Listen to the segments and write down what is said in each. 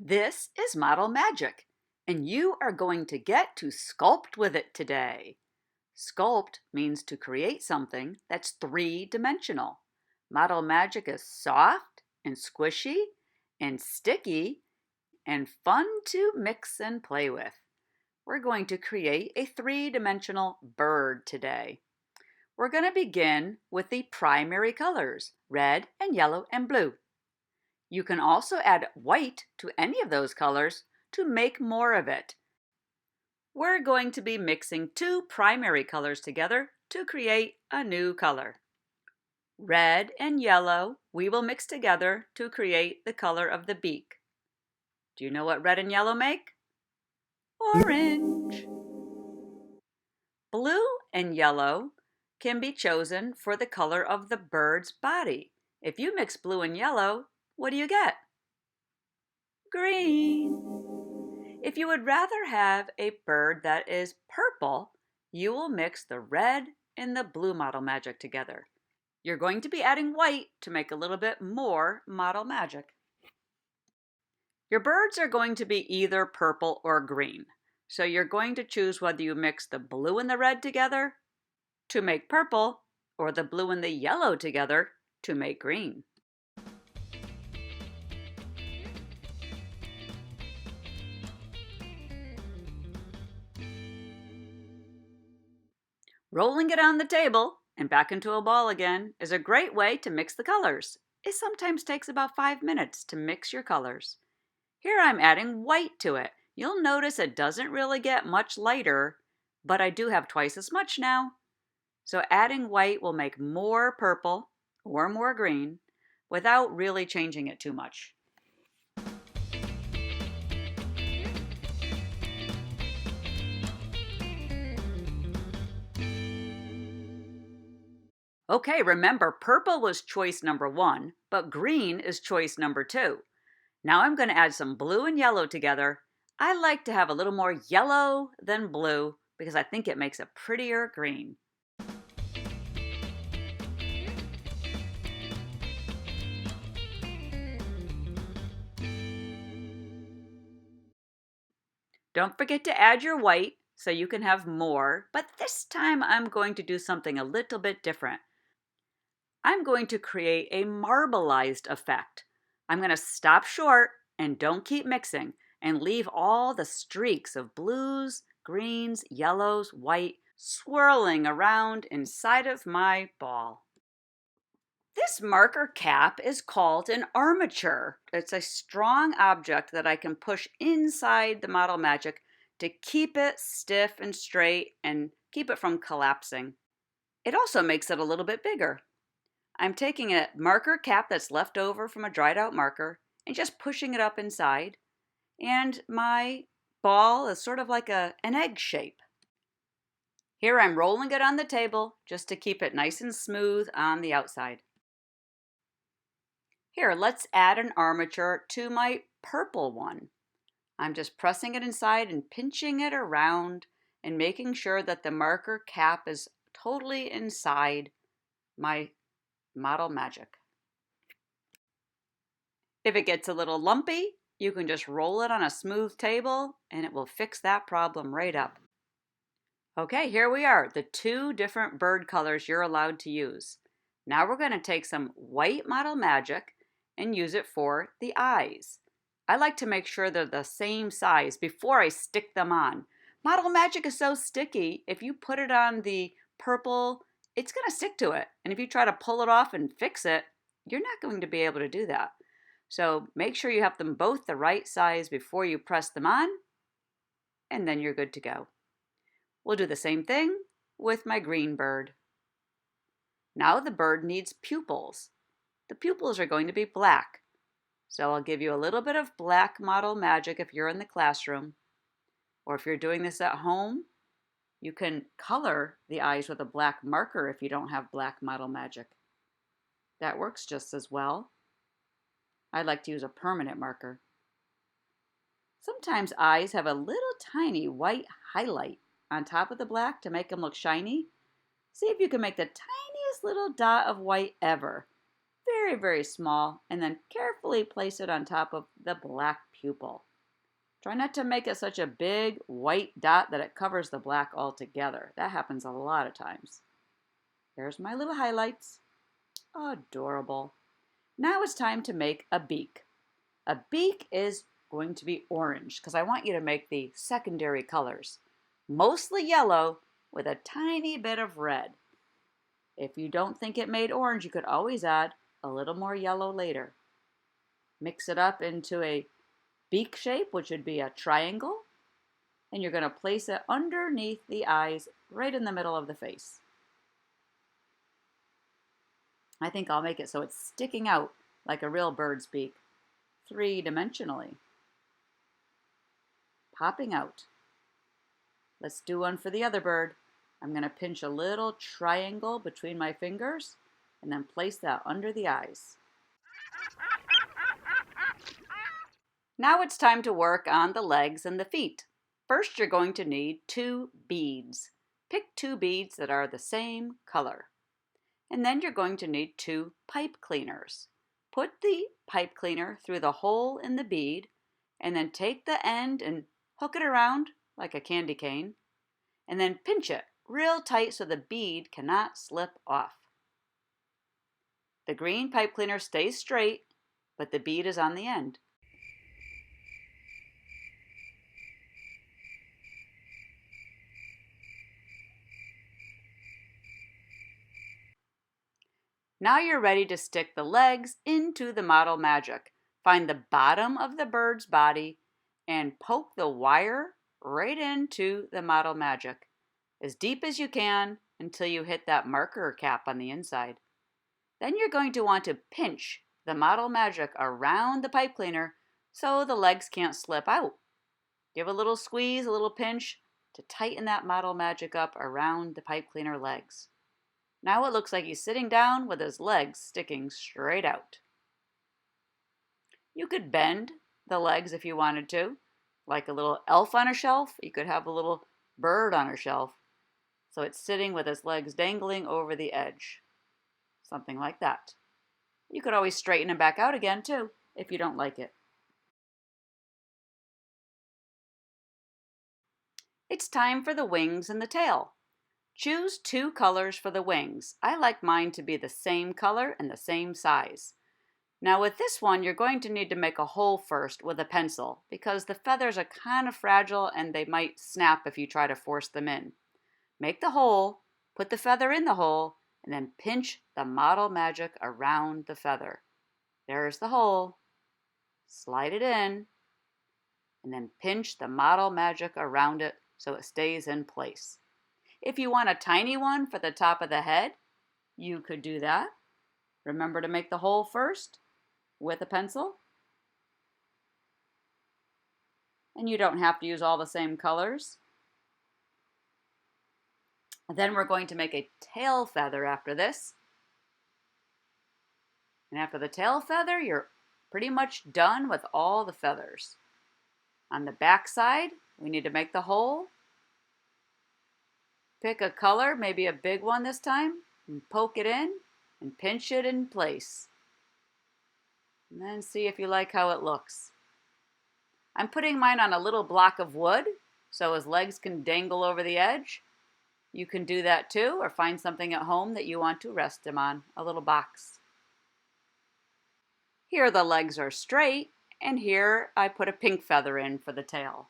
This is Model Magic, and you are going to get to sculpt with it today. Sculpt means to create something that's three-dimensional. Model Magic is soft and squishy and sticky and fun to mix and play with. We're going to create a three-dimensional bird today. We're going to begin with the primary colors, red and yellow and blue. You can also add white to any of those colors to make more of it. We're going to be mixing two primary colors together to create a new color. Red and yellow we will mix together to create the color of the beak. Do you know what red and yellow make? Orange. Blue and yellow can be chosen for the color of the bird's body. If you mix blue and yellow, what do you get? Green. If you would rather have a bird that is purple, you will mix the red and the blue Model Magic together. You're going to be adding white to make a little bit more Model Magic. Your birds are going to be either purple or green, so you're going to choose whether you mix the blue and the red together to make purple or the blue and the yellow together to make green. Rolling it on the table and back into a ball again is a great way to mix the colors. It sometimes takes about 5 minutes to mix your colors. Here I'm adding white to it. You'll notice it doesn't really get much lighter, but I do have twice as much now. So adding white will make more purple or more green without really changing it too much. Okay, remember purple was choice number 1, but green is choice number 2. Now I'm going to add some blue and yellow together. I like to have a little more yellow than blue because I think it makes a prettier green. Don't forget to add your white so you can have more, but this time I'm going to do something a little bit different. I'm going to create a marbleized effect. I'm going to stop short and don't keep mixing and leave all the streaks of blues, greens, yellows, white swirling around inside of my ball. This marker cap is called an armature. It's a strong object that I can push inside the Model Magic to keep it stiff and straight and keep it from collapsing. It also makes it a little bit bigger. I'm taking a marker cap that's left over from a dried out marker and just pushing it up inside. And my ball is sort of like an egg shape. Here I'm rolling it on the table just to keep it nice and smooth on the outside. Here, let's add an armature to my purple one. I'm just pressing it inside and pinching it around and making sure that the marker cap is totally inside my Model Magic. If it gets a little lumpy, you can just roll it on a smooth table and it will fix that problem right up. Okay, here we are, the two different bird colors you're allowed to use. Now we're going to take some white Model Magic and use it for the eyes. I like to make sure they're the same size before I stick them on. Model Magic is so sticky, if you put it on the purple, it's going to stick to it. And if you try to pull it off and fix it, you're not going to be able to do that. So make sure you have them both the right size before you press them on, and then you're good to go. We'll do the same thing with my green bird. Now the bird needs pupils. The pupils are going to be black. So I'll give you a little bit of black Model Magic if you're in the classroom, or if you're doing this at home, you can color the eyes with a black marker if you don't have black Model Magic. That works just as well. I like to use a permanent marker. Sometimes eyes have a little tiny white highlight on top of the black to make them look shiny. See if you can make the tiniest little dot of white ever. Very, very small, and then carefully place it on top of the black pupil. Try not to make it such a big white dot that it covers the black altogether. That happens a lot of times. There's my little highlights. Adorable. Now it's time to make a beak. A beak is going to be orange because I want you to make the secondary colors. Mostly yellow with a tiny bit of red. If you don't think it made orange, you could always add a little more yellow later. Mix it up into a beak shape, which would be a triangle, and you're going to place it underneath the eyes, right in the middle of the face. I think I'll make it so it's sticking out like a real bird's beak, three-dimensionally. Popping out. Let's do one for the other bird. I'm going to pinch a little triangle between my fingers and then place that under the eyes. Now it's time to work on the legs and the feet. First, you're going to need 2 beads. Pick 2 beads that are the same color. And then you're going to need 2 pipe cleaners. Put the pipe cleaner through the hole in the bead and then take the end and hook it around like a candy cane and then pinch it real tight so the bead cannot slip off. The green pipe cleaner stays straight, but the bead is on the end. Now you're ready to stick the legs into the Model Magic. Find the bottom of the bird's body and poke the wire right into the Model Magic as deep as you can until you hit that marker cap on the inside. Then you're going to want to pinch the Model Magic around the pipe cleaner so the legs can't slip out. Give a little squeeze, a little pinch to tighten that Model Magic up around the pipe cleaner legs. Now it looks like he's sitting down with his legs sticking straight out. You could bend the legs if you wanted to, like a little elf on a shelf. You could have a little bird on a shelf. So it's sitting with his legs dangling over the edge. Something like that. You could always straighten him back out again too, if you don't like it. It's time for the wings and the tail. Choose 2 colors for the wings. I like mine to be the same color and the same size. Now with this one, you're going to need to make a hole first with a pencil because the feathers are kind of fragile and they might snap if you try to force them in. Make the hole, put the feather in the hole, and then pinch the Model Magic around the feather. There's the hole. Slide it in, and then pinch the Model Magic around it so it stays in place. If you want a tiny one for the top of the head, you could do that. Remember to make the hole first with a pencil. And you don't have to use all the same colors. Then we're going to make a tail feather after this. And after the tail feather, you're pretty much done with all the feathers. On the back side, we need to make the hole. Pick a color, maybe a big one this time, and poke it in and pinch it in place. And then see if you like how it looks. I'm putting mine on a little block of wood so his legs can dangle over the edge. You can do that too, or find something at home that you want to rest him on, a little box. Here the legs are straight, and here I put a pink feather in for the tail.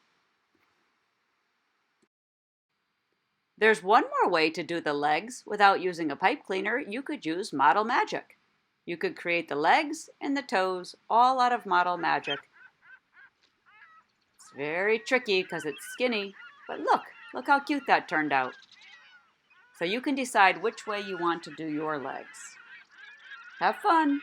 There's one more way to do the legs without using a pipe cleaner. You could use Model Magic. You could create the legs and the toes all out of Model Magic. It's very tricky because it's skinny, but look how cute that turned out. So you can decide which way you want to do your legs. Have fun!